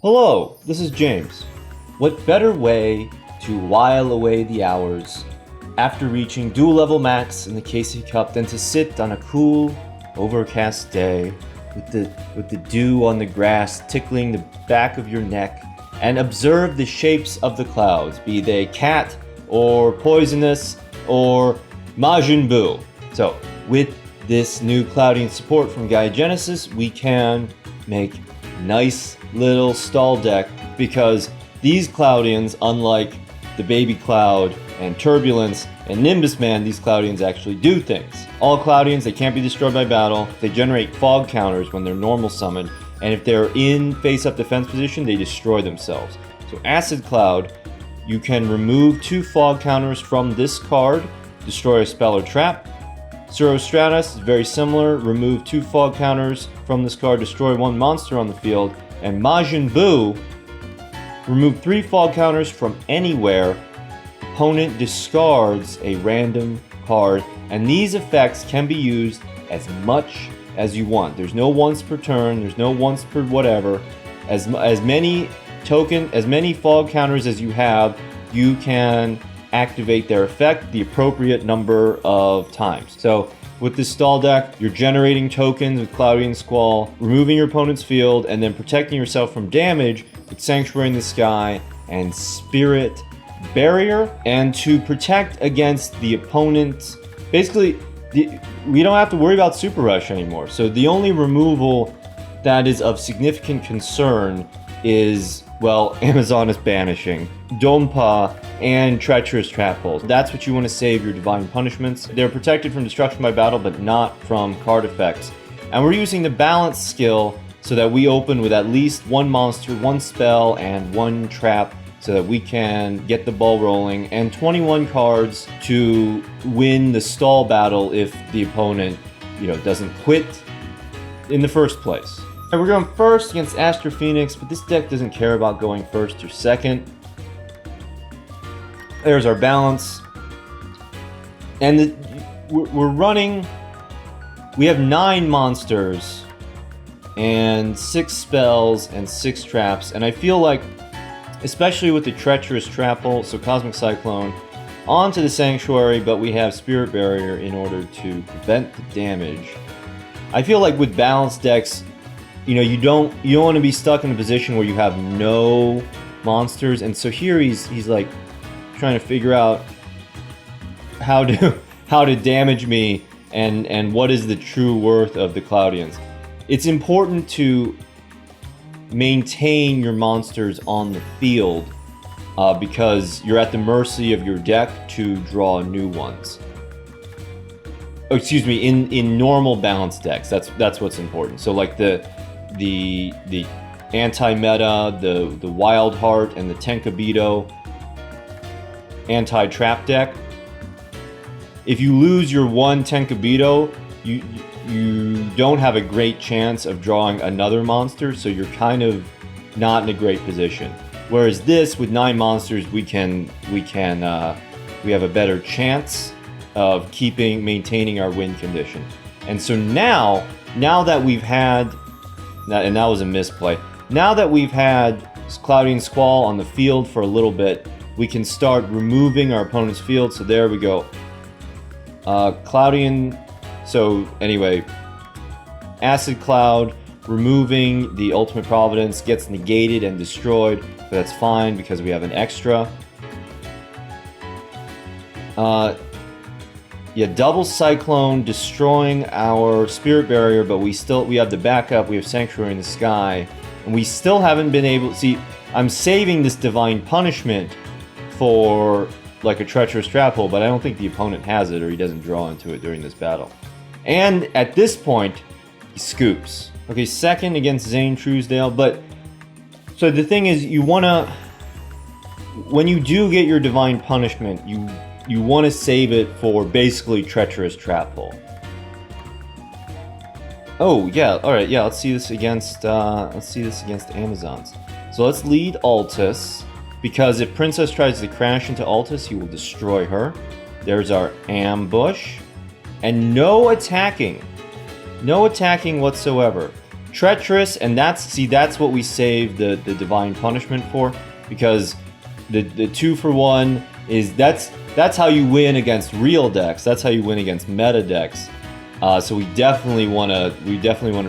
Hello, this is James. What better way to while away the hours after reaching dual level max in the KC Cup than to sit on a cool, overcast day with the dew on the grass tickling the back of your neck and observe the shapes of the clouds, be they cat or poisonous or Majin Buu. So, with this new Cloudian support from Gaia Genesis, we can make nice little stall deck because these Cloudians, unlike the Baby Cloud and Turbulence and Nimbus Man, these Cloudians actually do things. All Cloudians, they can't be destroyed by battle. They generate fog counters when they're normal summoned, and if they're in face-up defense position, they destroy themselves. So Acid Cloud, you can remove 2 fog counters from this card, destroy a spell or trap. Cirrostratus is very similar, remove 2 fog counters from this card, destroy 1 monster on the field. And Majin Buu, remove 3 fog counters from anywhere, opponent discards a random card, and these effects can be used as much as you want. There's no once per turn, there's no once per whatever. As many fog counters as you have, you can activate their effect the appropriate number of times. So with this stall deck, you're generating tokens with Cloudian Squall, removing your opponent's field, and then protecting yourself from damage with Sanctuary in the Sky and Spirit Barrier. And to protect against the opponent's, basically, we don't have to worry about Super Rush anymore. So the only removal that is of significant concern is, well, Amazon is banishing Dompa and Treacherous Trap Holes. That's what you want to save your Divine Punishments. They're protected from destruction by battle, but not from card effects. And we're using the balance skill so that we open with at least 1 monster, 1 spell, and 1 trap so that we can get the ball rolling, and 21 cards to win the stall battle if the opponent, doesn't quit in the first place. And we're going first against Astro Phoenix, but this deck doesn't care about going first or second. There's our balance. And we're running... We have 9 monsters, and 6 spells, and 6 traps. And I feel like, especially with the Treacherous Trap Hole, so Cosmic Cyclone, onto the Sanctuary, but we have Spirit Barrier in order to prevent the damage. I feel like with balanced decks, you don't want to be stuck in a position where you have no monsters, and so here he's like trying to figure out how to damage me and what is the true worth of the Cloudians. It's important to maintain your monsters on the field because you're at the mercy of your deck to draw new ones. Oh, excuse me, in normal balanced decks, that's what's important. So like the anti-meta, the Wild Heart, and the Tenkabito anti-trap deck. If you lose your 1 Tenkabito, you don't have a great chance of drawing another monster, so you're kind of not in a great position. Whereas this, with 9 monsters, we have a better chance of maintaining our win condition. And so now that we've had, and that was a misplay. Now that we've had Cloudian Squall on the field for a little bit, we can start removing our opponent's field. So there we go. Cloudian, so anyway, Acid Cloud, removing the Ultimate Providence, gets negated and destroyed, but that's fine because we have an extra. Double Cyclone, destroying our Spirit Barrier, but we have the backup, we have Sanctuary in the Sky, and we still haven't been able to see. I'm saving this Divine Punishment for like a Treacherous Trap Hole, but I don't think the opponent has it, or he doesn't draw into it during this battle. And at this point, he scoops. Okay, second against Zane Truesdale, but so the thing is, when you do get your Divine Punishment, you want to save it for basically Treacherous Trap Hole. Oh yeah, all right, yeah. Let's see this against Amazons. So let's lead Altus, because if Princess tries to crash into Altus, he will destroy her. There's our ambush, and no attacking whatsoever. treacherous, and that's what we save the divine punishment for, because the 2-for-1 is that's how you win against real decks. That's how you win against meta decks. So we definitely want to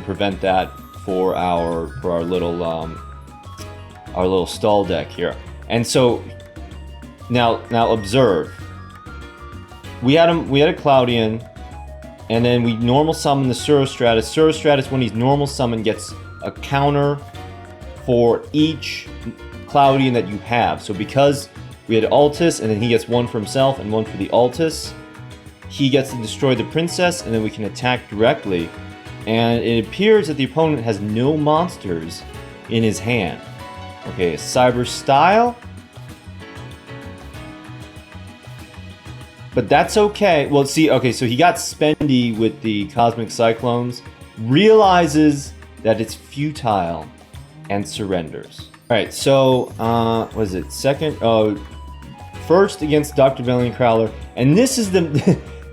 prevent that for our little stall deck here. And so now observe. We had a Cloudian, and then we normal summon the Cirrostratus. Cirrostratus, when he's normal summoned, gets a counter for each Cloudian that you have. So because we had Altus, and then he gets one for himself and one for the Altus, he gets to destroy the princess, and then we can attack directly. And it appears that the opponent has no monsters in his hand. Okay, Cyber Style. But that's okay. Well, see, okay, so he got spendy with the Cosmic Cyclones, realizes that it's futile, and surrenders. Alright, so, what is it? First against Dr. Valiant Crowler, and this is the...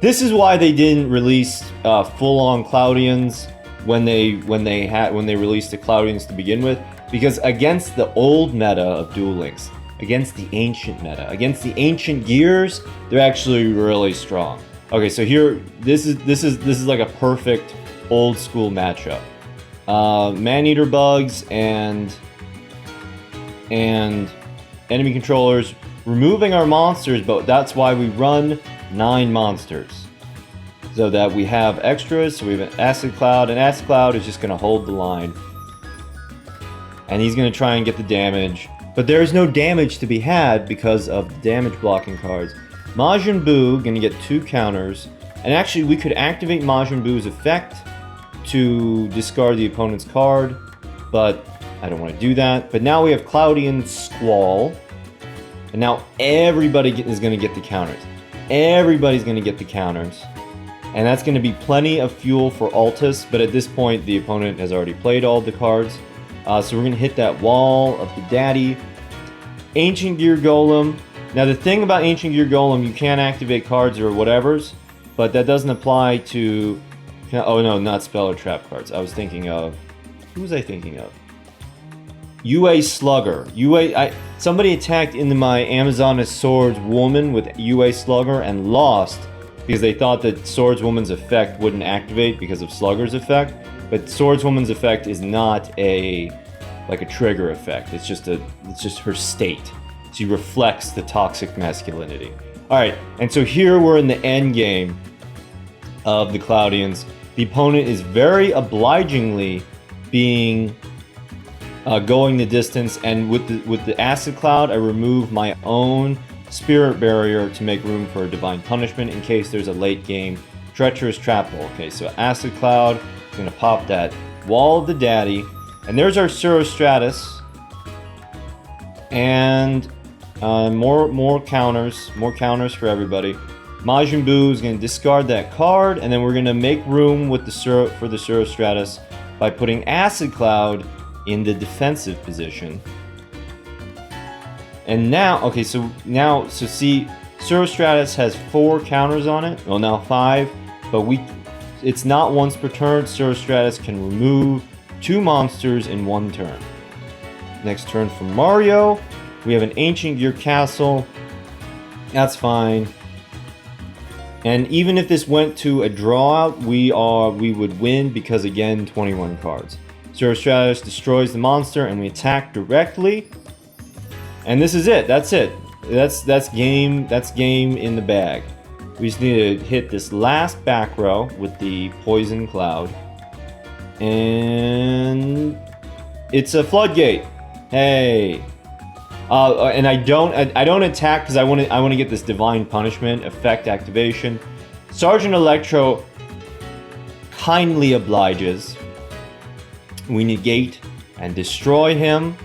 this is why they didn't release full-on Cloudians when they released the Cloudians to begin with, because against the old meta of Duel Links, against the ancient meta, against the ancient gears, they're actually really strong. Okay, so here, this is like a perfect old school matchup. Man-eater bugs and enemy controllers removing our monsters, but that's why we run 9 monsters, so that we have extras. So we have an Acid Cloud, and Acid Cloud is just going to hold the line, and he's going to try and get the damage, but there is no damage to be had because of the damage blocking cards. Majin Buu going to get 2 counters, and actually we could activate Majin Buu's effect to discard the opponent's card, but I don't want to do that. But now we have Cloudian Squall, and now everybody is going to get the counters. Everybody's going to get the counters, and that's going to be plenty of fuel for Altus, but at this point the opponent has already played all the cards. So we're going to hit that wall of the daddy. Ancient Gear Golem. Now the thing about Ancient Gear Golem, you can't activate cards or whatevers, but that doesn't apply to... Oh no, not spell or trap cards. I was thinking of... Who was I thinking of? UA Slugger. Somebody attacked into my Amazoness Swords Woman with UA Slugger and lost because they thought that Swords Woman's effect wouldn't activate because of Slugger's effect. But Swords Woman's effect is not like a trigger effect. It's just her state. She reflects the toxic masculinity. All right, and so here we're in the end game of the Cloudians. The opponent is very obligingly going the distance, and with the Acid Cloud, I remove my own Spirit Barrier to make room for a Divine Punishment in case there's a late game Treacherous Trap Hole. Okay, so Acid Cloud is going to pop that Wall of the Daddy, and there's our Cirrostratus, and more counters for everybody. Majin Buu is going to discard that card, and then we're going to make room with for the Cirrostratus by putting Acid Cloud in the defensive position. And now, okay, so see, Cirrostratus has 4 counters on it. Well, now 5, but it's not once per turn. Cirrostratus can remove 2 monsters in 1 turn. Next turn for Mario, we have an Ancient Gear Castle. That's fine. And even if this went to a draw out, we would win because, again, 21 cards. Cirrostratus destroys the monster, and we attack directly. And this is it. That's it. That's game. That's game in the bag. We just need to hit this last back row with the Poison Cloud, and it's a floodgate. Hey. And I don't attack because I want to get this Divine Punishment effect activation. Sergeant Electro kindly obliges. We negate and destroy him,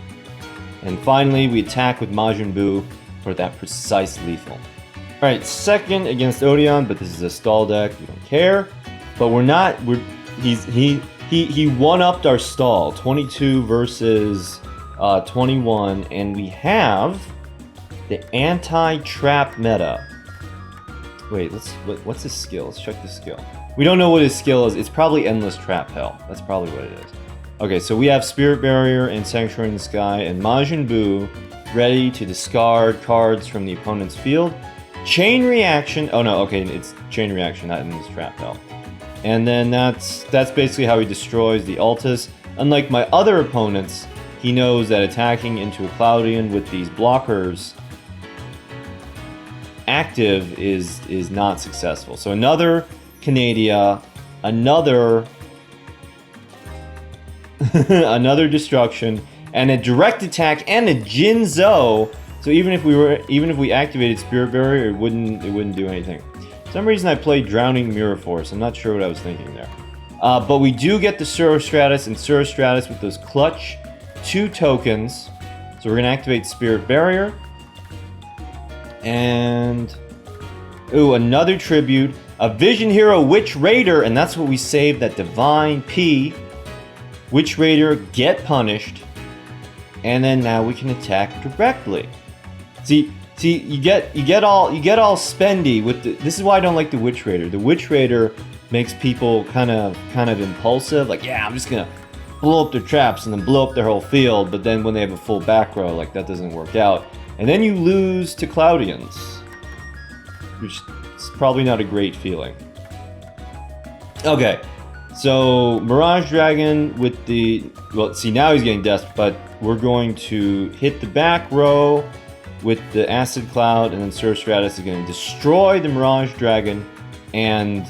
and finally we attack with Majin Buu for that precise lethal. All right, second against Odeon, but this is a stall deck. We don't care. But he one-upped our stall, 22 versus 21, and we have the anti-trap meta. Wait, what's his skill? Let's check the skill. We don't know what his skill is. It's probably Endless Trap Hell. That's probably what it is. Okay, so we have Spirit Barrier and Sanctuary in the Sky and Majin Buu ready to discard cards from the opponent's field. Chain Reaction. Oh no, okay, it's Chain Reaction, not in this trap though. And then that's basically how he destroys the Altus. Unlike my other opponents, he knows that attacking into a Cloudian with these blockers active is not successful. So another Canadia, another another destruction, and a direct attack and a Jinzo. So even if we activated Spirit Barrier, it wouldn't do anything. For some reason I played Drowning Mirror Force. I'm not sure what I was thinking there. But we do get the Cirrostratus and Cirrostratus with those clutch 2 tokens. So we're gonna activate Spirit Barrier. And ooh, another tribute. A Vision Hero Witch Raider, and that's what we saved, that Divine P. Witch Raider, get punished. And then now we can attack directly. See, you get all spendy with the, this is why I don't like the Witch Raider. The Witch Raider makes people kind of impulsive, like, yeah, I'm just gonna blow up their traps and then blow up their whole field, but then when they have a full back row, like, that doesn't work out. And then you lose to Cloudians, which is probably not a great feeling. Okay, so Mirage Dragon with the, well, see, now he's getting desperate, but we're going to hit the back row with the Acid Cloud, and then Cirrostratus is going to destroy the Mirage Dragon, and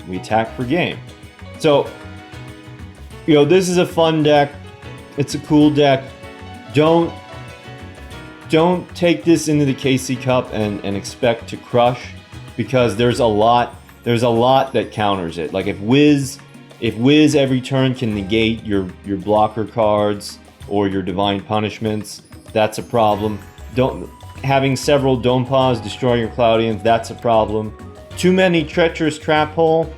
we attack for game. So, you know, this is a fun deck. It's a cool deck. Don't take this into the KC Cup and expect to crush, because there's a lot that counters it. Like if Wiz every turn can negate your blocker cards or your divine punishments, that's a problem. Having several Dome Paws destroying your Cloudians, that's a problem. Too many Treacherous Trap Hole,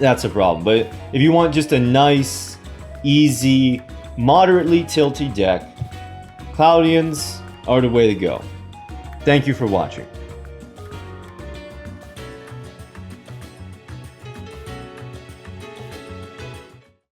that's a problem. But if you want just a nice, easy, moderately tilty deck, Cloudians are the way to go. Thank you for watching.